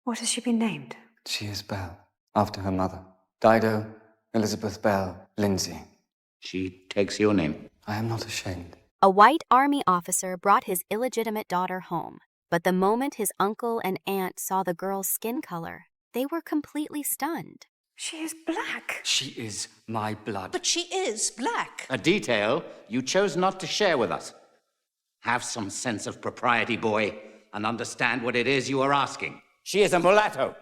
What has she been named? She is Belle, after her mother. Dido, Elizabeth Belle, Lindsay. She takes your name. I am not ashamed. A white army officer brought his illegitimate daughter home, but the moment his uncle and aunt saw the girl's skin color, they were completely stunned. She is black. She is my blood. But she is black. A detail you chose not to share with us. Have some sense of propriety, boy, and understand what it is you are asking. She is a mulatto.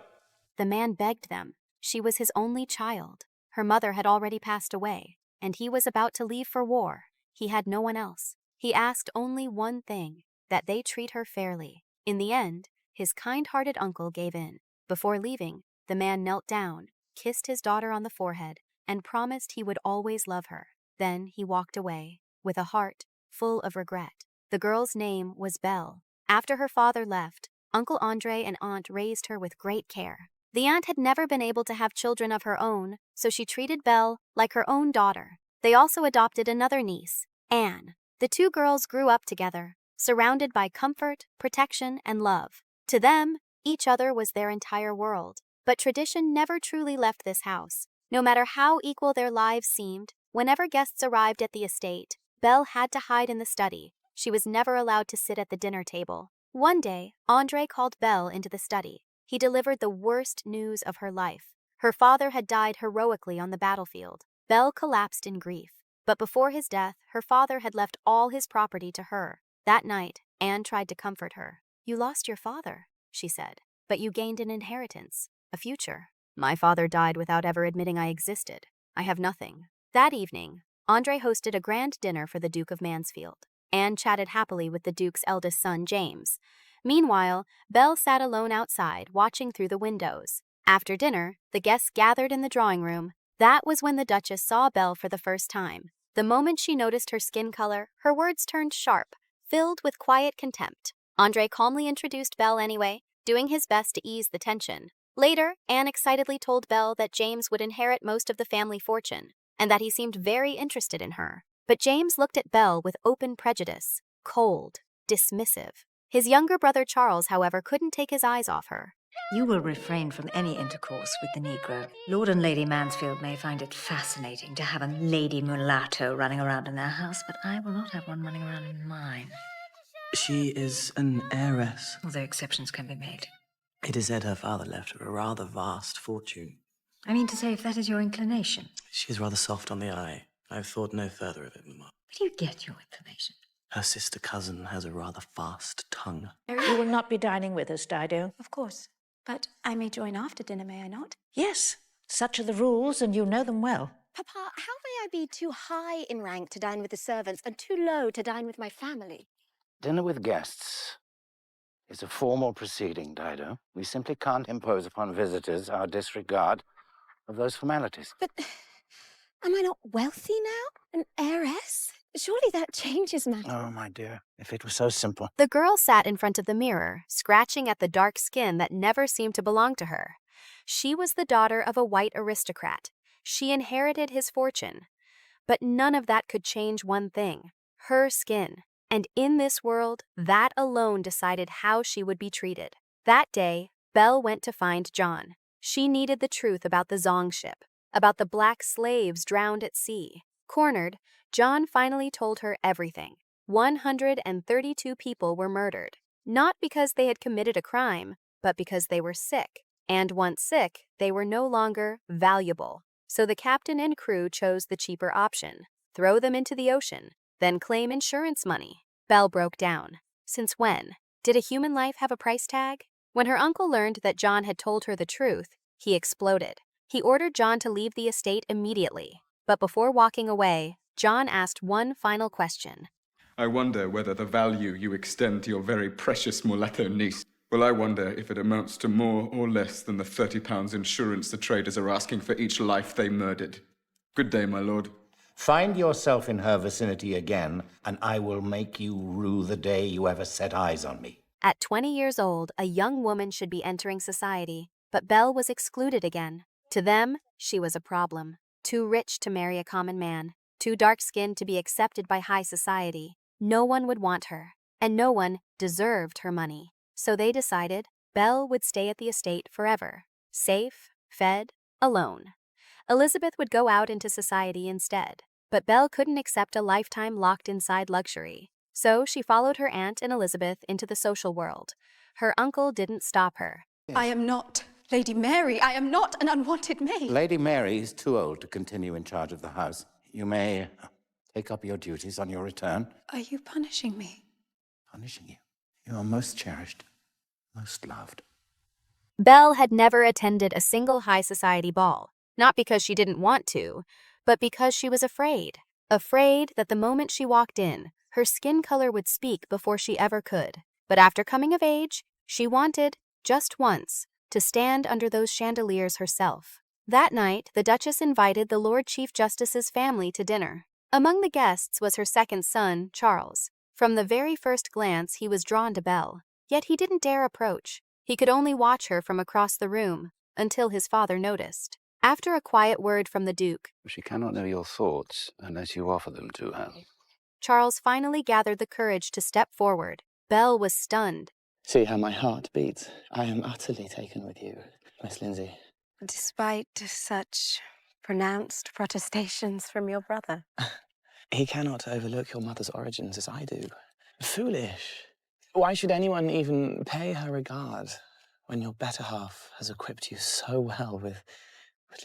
The man begged them. She was his only child. Her mother had already passed away, and he was about to leave for war. He had no one else. He asked only one thing, that they treat her fairly. In the end, his kind-hearted uncle gave in. Before leaving, the man knelt down, kissed his daughter on the forehead, and promised he would always love her. Then he walked away, with a heart full of regret. The girl's name was Belle. After her father left, Uncle Andre and Aunt raised her with great care. The aunt had never been able to have children of her own, so she treated Belle like her own daughter. They also adopted another niece, Anne. The two girls grew up together, surrounded by comfort, protection, and love. To them, each other was their entire world. But tradition never truly left this house. No matter how equal their lives seemed, whenever guests arrived at the estate, Belle had to hide in the study. She was never allowed to sit at the dinner table. One day, Andre called Belle into the study. He delivered the worst news of her life. Her father had died heroically on the battlefield. Belle collapsed in grief. But before his death, her father had left all his property to her. That night, Anne tried to comfort her. "You lost your father," she said, "but you gained an inheritance, a future. My father died without ever admitting I existed. I have nothing." That evening, Andre hosted a grand dinner for the Duke of Mansfield. Anne chatted happily with the Duke's eldest son, James. Meanwhile, Belle sat alone outside, watching through the windows. After dinner, the guests gathered in the drawing room. That was when the Duchess saw Belle for the first time. The moment she noticed her skin color, her words turned sharp, filled with quiet contempt. Andre calmly introduced Belle anyway, doing his best to ease the tension. Later, Anne excitedly told Belle that James would inherit most of the family fortune, and that he seemed very interested in her. But James looked at Belle with open prejudice, cold, dismissive. His younger brother Charles, however, couldn't take his eyes off her. You will refrain from any intercourse with the Negro. Lord and Lady Mansfield may find it fascinating to have a lady mulatto running around in their house, but I will not have one running around in mine. She is an heiress. Although exceptions can be made. It is said her father left her a rather vast fortune. I mean to say, if that is your inclination. She is rather soft on the eye. I have thought no further of it, Mamma. Where do you get your information? Her sister cousin has a rather fast tongue. You will not be dining with us, Dido. Of course. But I may join after dinner, may I not? Yes, such are the rules, and you know them well. Papa, how may I be too high in rank to dine with the servants and too low to dine with my family? Dinner with guests is a formal proceeding, Dido. We simply can't impose upon visitors our disregard of those formalities. But am I not wealthy now? An heiress? Surely that changes matters. Oh, my dear, if it were so simple. The girl sat in front of the mirror, scratching at the dark skin that never seemed to belong to her. She was the daughter of a white aristocrat. She inherited his fortune. But none of that could change one thing: her skin. And in this world, that alone decided how she would be treated. That day, Belle went to find John. She needed the truth about the Zong ship, about the black slaves drowned at sea. Cornered, John finally told her everything. 132 people were murdered, not because they had committed a crime, but because they were sick. And once sick, they were no longer valuable. So the captain and crew chose the cheaper option: throw them into the ocean, then claim insurance money. Belle broke down. Since when? Did a human life have a price tag? When her uncle learned that John had told her the truth, he exploded. He ordered John to leave the estate immediately. But before walking away, John asked one final question. I wonder whether the value you extend to your very precious mulatto niece, well, I wonder if it amounts to more or less than the £30 insurance the traders are asking for each life they murdered. Good day, my lord. Find yourself in her vicinity again, and I will make you rue the day you ever set eyes on me. At 20 years old, a young woman should be entering society, but Belle was excluded again. To them, she was a problem. Too rich to marry a common man, too dark-skinned to be accepted by high society. No one would want her, and no one deserved her money. So they decided, Belle would stay at the estate forever, safe, fed, alone. Elizabeth would go out into society instead, but Belle couldn't accept a lifetime locked inside luxury. So she followed her aunt and Elizabeth into the social world. Her uncle didn't stop her. I am not Lady Mary. I am not an unwanted maid. Lady Mary is too old to continue in charge of the house. You may take up your duties on your return. Are you punishing me? Punishing you. You are most cherished, most loved. Belle had never attended a single high society ball, not because she didn't want to, but because she was afraid. Afraid that the moment she walked in, her skin color would speak before she ever could. But after coming of age, she wanted, just once, to stand under those chandeliers herself. That night, the Duchess invited the Lord Chief Justice's family to dinner. Among the guests was her second son, Charles. From the very first glance, he was drawn to Belle, yet he didn't dare approach. He could only watch her from across the room, until his father noticed. After a quiet word from the Duke, She cannot know your thoughts unless you offer them to her. Charles finally gathered the courage to step forward. Belle was stunned. See how my heart beats. I am utterly taken with you, Miss Lindsay. Despite such pronounced protestations from your brother. He cannot overlook your mother's origins as I do. Foolish. Why should anyone even pay her regard when your better half has equipped you so well with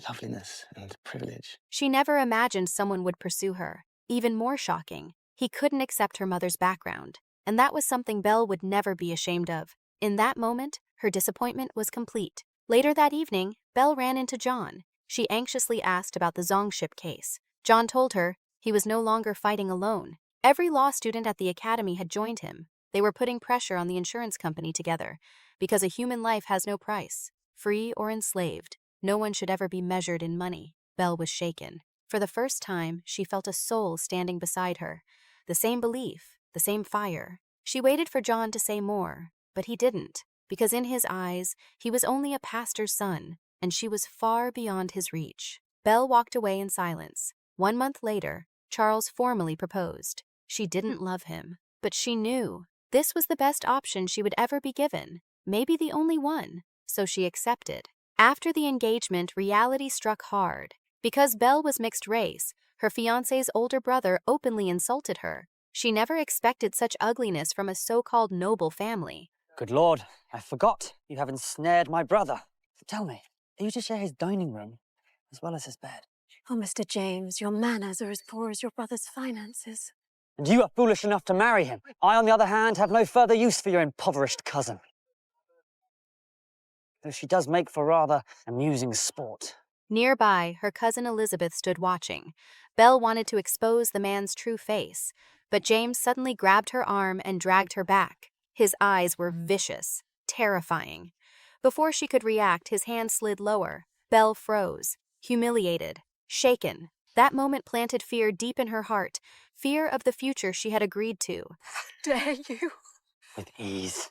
loveliness and privilege? She never imagined someone would pursue her. Even more shocking, he couldn't accept her mother's background, and that was something Belle would never be ashamed of. In that moment, her disappointment was complete. Later that evening, Belle ran into John. She anxiously asked about the Zong ship case. John told her he was no longer fighting alone. Every law student at the academy had joined him. They were putting pressure on the insurance company together, because a human life has no price. Free or enslaved, no one should ever be measured in money. Belle was shaken. For the first time, she felt a soul standing beside her. The same belief, the same fire. She waited for John to say more, but he didn't, because in his eyes, he was only a pastor's son, and she was far beyond his reach. Belle walked away in silence. 1 month later, Charles formally proposed. She didn't love him, but she knew this was the best option she would ever be given, maybe the only one, so she accepted. After the engagement, reality struck hard. Because Belle was mixed race, her fiancé's older brother openly insulted her. She never expected such ugliness from a so-called noble family. Good Lord, I forgot. You have ensnared my brother. Tell me, are you to share his dining room as well as his bed? Oh, Mr. James, your manners are as poor as your brother's finances. And you are foolish enough to marry him. I, on the other hand, have no further use for your impoverished cousin. Though she does make for rather amusing sport. Nearby, her cousin Elizabeth stood watching. Belle wanted to expose the man's true face, but James suddenly grabbed her arm and dragged her back. His eyes were vicious, terrifying. Before she could react, his hand slid lower. Belle froze, humiliated, shaken. That moment planted fear deep in her heart, fear of the future she had agreed to. Dare you? With ease.